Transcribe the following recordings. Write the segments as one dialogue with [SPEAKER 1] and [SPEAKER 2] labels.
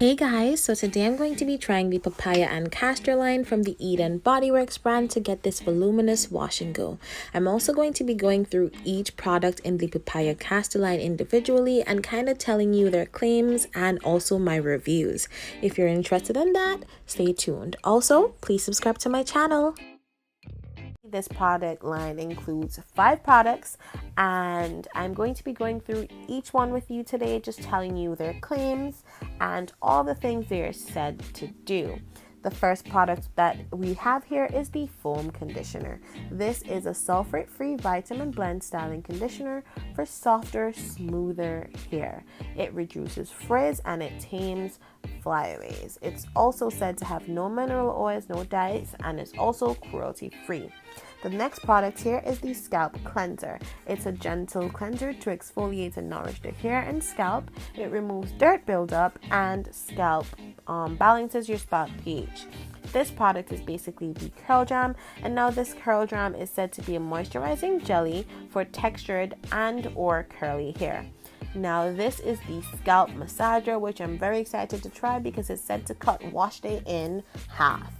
[SPEAKER 1] Hey guys, so today I'm going to be trying the Papaya and Castor line from the EdenBody Works brand to get this voluminous wash and go. I'm also going to be going through each product in the Papaya Castor line individually and kind of telling you their claims and also my reviews. If you're interested in that, stay tuned. Also, please subscribe to my channel. This product line includes 5 products and I'm going to be going through each one with you today, just telling you their claims and all the things they are said to do. The first product that we have here is the foam conditioner. This is a sulfate-free vitamin blend styling conditioner for softer, smoother hair. It reduces frizz and it tames flyaways. It's also said to have no mineral oils, no dyes, and is also cruelty-free. The next product here is the Scalp Cleanser. It's a gentle cleanser to exfoliate and nourish the hair and scalp. It removes dirt buildup and scalp balances your scalp pH. This product is basically the curl jam, and now this curl jam is said to be a moisturizing jelly for textured and or curly hair. Now this is the scalp massager, which I'm very excited to try because it's said to cut wash day in half.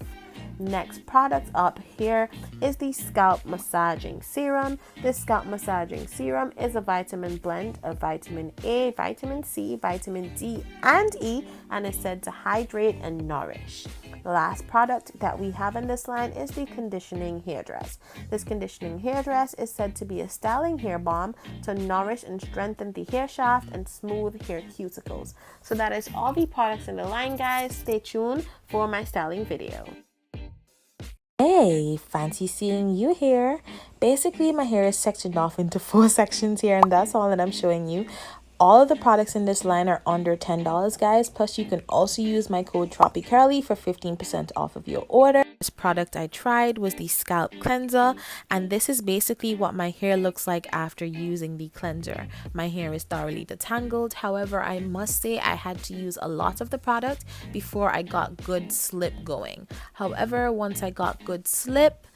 [SPEAKER 1] Next product up here is the scalp massaging serum. This scalp massaging serum is a vitamin blend of vitamin A, vitamin C, vitamin D, and E, and is said to hydrate and nourish. The last product that we have in this line is the conditioning hairdress. This conditioning hairdress is said to be a styling hair balm to nourish and strengthen the hair shaft and smooth hair cuticles. So that is all the products in the line, guys. Stay tuned for my styling video. Hey, fancy seeing you here. Basically, my hair is sectioned off into 4 sections here, and that's all that I'm showing you. All of the products in this line are under $10, guys. Plus, you can also use my code Tropicurlie for 15% off of your order. This product I tried was the Scalp Cleanser, and this is basically what my hair looks like after using the cleanser. My hair is thoroughly detangled. However, I must say I had to use a lot of the product before I got good slip going. However, once I got good slip,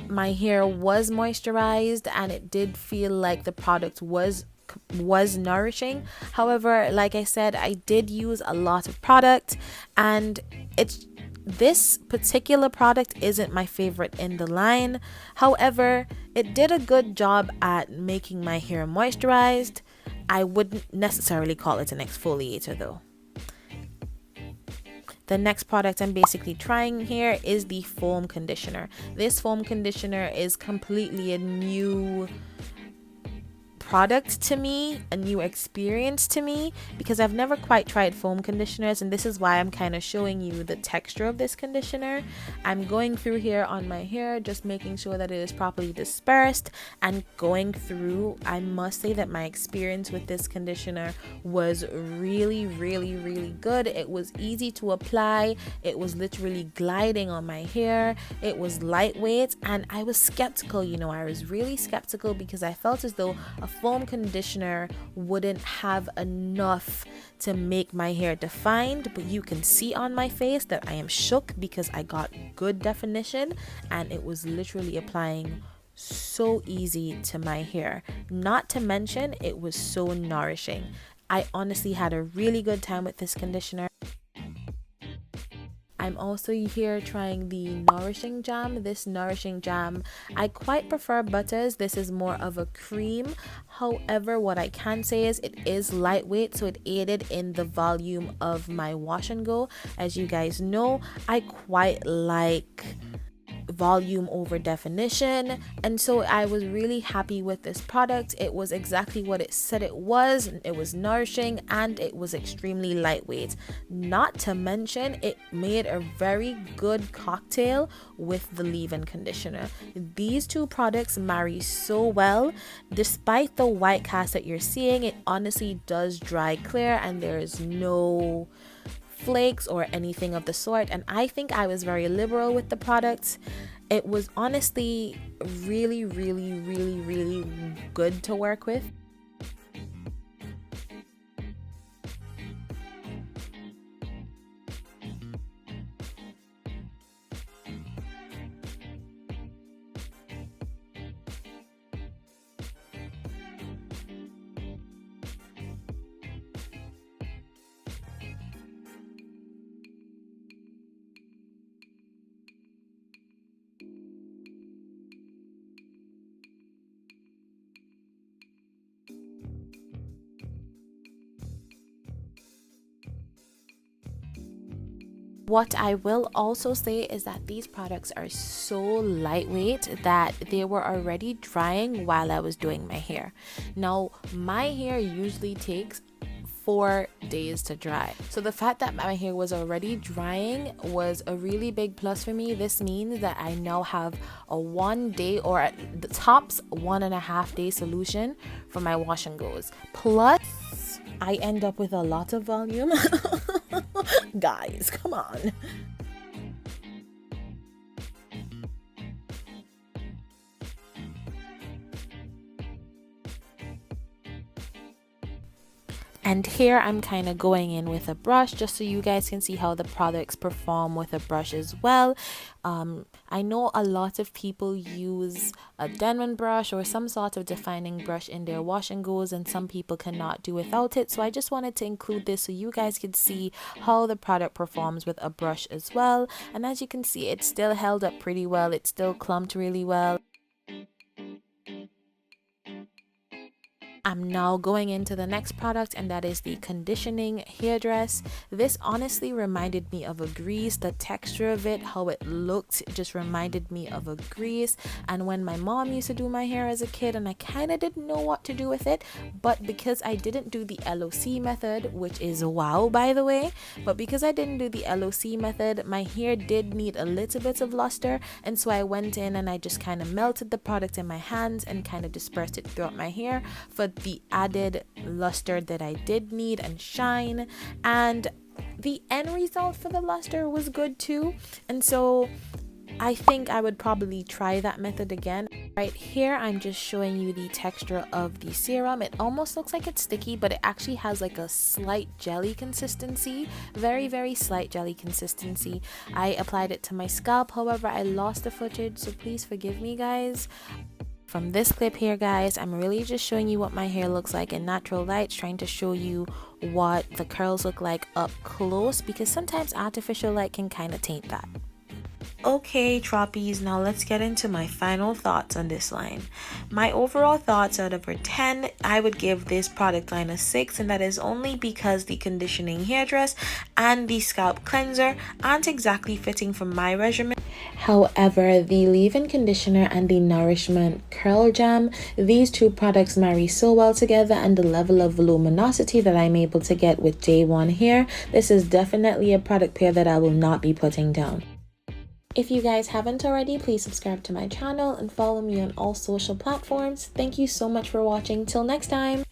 [SPEAKER 1] my hair was moisturized and it did feel like the product was nourishing. However, like I said, I did use a lot of product, and this particular product isn't my favorite in the line. However, it did a good job at making my hair moisturized. I wouldn't necessarily call it an exfoliator though. The next product I'm basically trying here is the foam conditioner. This foam conditioner is completely a new product to me, a new experience to me, because I've never quite tried foam conditioners, and this is why I'm kind of showing you the texture of this conditioner. I'm going through here on my hair, just making sure that it is properly dispersed and going through. I must say that my experience with this conditioner was really good. It was easy to apply. It was literally gliding on my hair. It was lightweight, and I was skeptical. I was really skeptical because I felt as though a foam conditioner wouldn't have enough to make my hair defined, but you can see on my face that I am shook because I got good definition and it was literally applying so easy to my hair. Not to mention, it was so nourishing. I honestly had a really good time with this conditioner. I'm also here trying the Nourishing Jam. This Nourishing Jam, I quite prefer butters. This is more of a cream. However, what I can say is it is lightweight, so it aided in the volume of my wash and go. As you guys know, I quite like volume over definition, and so I was really happy with this product. It was exactly what it said it was. It was nourishing and it was extremely lightweight. Not to mention, it made a very good cocktail with the leave-in conditioner. These two products marry so well. Despite the white cast that you're seeing, it honestly does dry clear and there is no flakes or anything of the sort, and I think I was very liberal with the products. It was honestly really good to work with. What I will also say is that these products are so lightweight that they were already drying while I was doing my hair. Now, my hair usually takes 4 days to dry. So the fact that my hair was already drying was a really big plus for me. This means that I now have a 1 day or at the tops 1.5 day solution for my wash and goes. Plus, I end up with a lot of volume. Guys, come on. And here I'm kind of going in with a brush just so you guys can see how the products perform with a brush as well. I know a lot of people use a Denman brush or some sort of defining brush in their wash and goes, and some people cannot do without it. So I just wanted to include this so you guys could see how the product performs with a brush as well. And as you can see, it still held up pretty well. It still clumped really well. I'm now going into the next product, and that is the conditioning hairdress. This honestly reminded me of a grease. The texture of it, how it looked, just reminded me of a grease. And when my mom used to do my hair as a kid, and I kind of didn't know what to do with it, but because I didn't do the LOC method, which is wow by the way, but because I didn't do the LOC method, my hair did need a little bit of luster, and so I went in and I just kind of melted the product in my hands and kind of dispersed it throughout my hair for the added luster that I did need and shine. And the end result for the luster was good too, and so I think I would probably try that method again. Right here I'm just showing you the texture of the serum. It almost looks like it's sticky, but it actually has like a slight jelly consistency, very slight jelly consistency. I applied it to my scalp, however I lost the footage, so please forgive me guys. From this clip here guys, I'm really just showing you what my hair looks like in natural lights, trying to show you what the curls look like up close, because sometimes artificial light can kind of taint that. Okay, Troppies, now let's get into my final thoughts on this line. My overall thoughts out of 10, I would give this product line a 6, and that is only because the conditioning hairdress and the scalp cleanser aren't exactly fitting for my regimen. However, the leave-in conditioner and the Nourishing Curl Jam, these two products marry so well together, and the level of voluminosity that I'm able to get with day one hair, this is definitely a product pair that I will not be putting down. If you guys haven't already, please subscribe to my channel and follow me on all social platforms. Thank you so much for watching. Till next time.